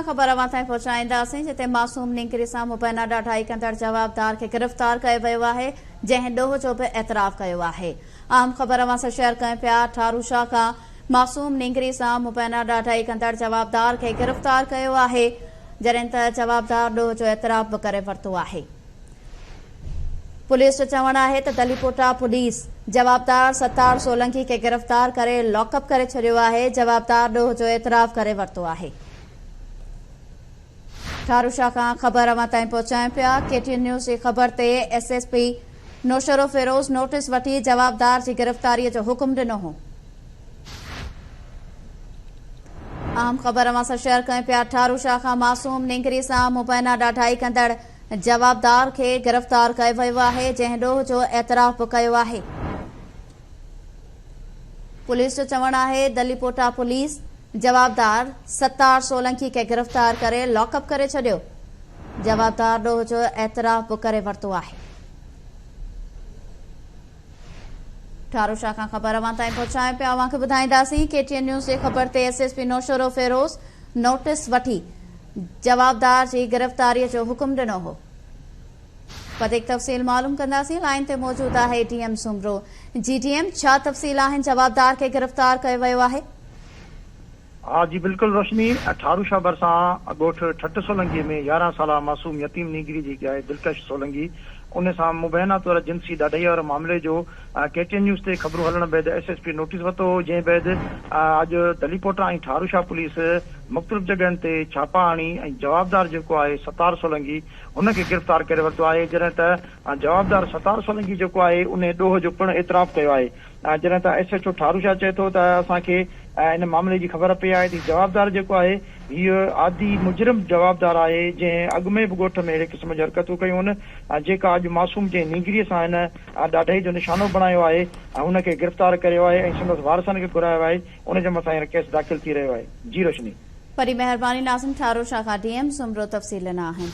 ख़बर अवां ताईं पहुचाईंदासीं, जिते मासूम निकिरी सां मुबैना ॾाढाई कंदड़ जवाबदार खे गिरफ़्तार कयो वियो आहे, जंहिं ॾोह जो बि एतराफ़ कयो आहे। आम ख़बर अवां सां शेयर कयूं पिया। ठारूशा खां मासूम निकिरी सां मुबैना ॾाढाई कंदड़ जवाबदार खे गिरफ़्तार कयो आहे, जॾहिं त जवाबदार ॾोह जो एतराफ़ बि करे वरितो आहे। पुलिस जो चवणु आहे त दलीपोटा पुलिस जवाबदार सत्तार सोलंकी खे गिरफ़्तार करे लॉकअप करे छॾियो आहे। जवाबदार ॾोह जो एतराफ़ करे वरितो आहे। ठारूशा खां ख़बर अवां ताईं पहुचायूं पिया। KTN न्यूज़ जी ख़बर ते SSP नौशरो फिरोज़ नोटिस वठी जवाबदार जी गिरफ़्तारीअ जो हुकुम ॾिनो हो। अहम ख़बर अवां सां शेयर कयूं पिया। ठारूशा खां मासूम निकिरी सां मुबैना ॾाढाई कंदड़ जवाबदार खे गिरफ़्तार कयो वियो आहे, जंहिं ॾोह जो एतराफ़ बि कयो आहे। पुलिस जो चवणु आहे दलीपोटा पुलिस जवाबदार सत्तार सोलंकी खे गिरफ़्तार करे लॉकअप करे छॾियो। जवाबदार ॾोह जो एतराफ़ बि करे वरितो आहे। ठारूशा खां ख़बर अवां ताईं पहुचायूं पिया। अवां खे ॿुधाईंदासीं KTN न्यूज़ जी ख़बर ते SSP नौशरो फिरोज़ नोटिस वठी जवाबदार जी गिरफ़्तारीअ जो हुकुम ॾिनो हो। वधीक तफ़सील मालूम कंदासीं। लाइन ते मौजूद आहे DM सुमरो। GDM, छा तफ़सील आहिनि? जवाबदार खे गिरफ़्तार कयो वियो आहे। हाँ जी बिल्कुल रोशनी। ठारूशा भरिसां ॻोठ ठट सोलंगी में 11 साला मासूम यतीम नीगरी जी आहे दिलकश सोलंगी, उन सां मुबैना तौर जिनसी ॾाढाई वारे मामले जो KTN न्यूज़ ते ख़बरूं हलण बैदि SSP नोटिस वरितो, जंहिं बैदि अॼु दलीपोटा ऐं ठारूशा पुलिस मुख़्तलिफ़ जॻहियुनि ते छापा हणी ऐं जवाबदार जेको आहे सत्तार सोलंगी हुनखे गिरफ़्तार करे वरितो आहे। जॾहिं त जवाबदार सत्तार सोलंगी जेको आहे उन ॾोह जो पिणु एतराफ़ कयो आहे। जॾहिं त SHO ठारूशा चए थो त असांखे इन मामले जी ख़बर पई आहे त जवाबदार जेको आहे हीअ आदि मुजरिम जवाबदार आहे, जंहिं अॻु में बि ॻोठ में अहिड़े क़िस्म जी हरकतूं कयूं आहिनि, जेका अॼु मासूम जे नीगरीअ सां हिन ॾाढाई जो निशानो बणायो आहे ऐं हुनखे गिरफ़्तार कयो आहे ऐं संदसि वारसनि खे घुरायो आहे। उनजे मथां हींअर केस दाख़िल थी रहियो आहे। जी रोशनी। वॾी महिरबानी नाज़िम। ठारूशा खां DM सुमरो तफ़सील ॾिना आहिनि।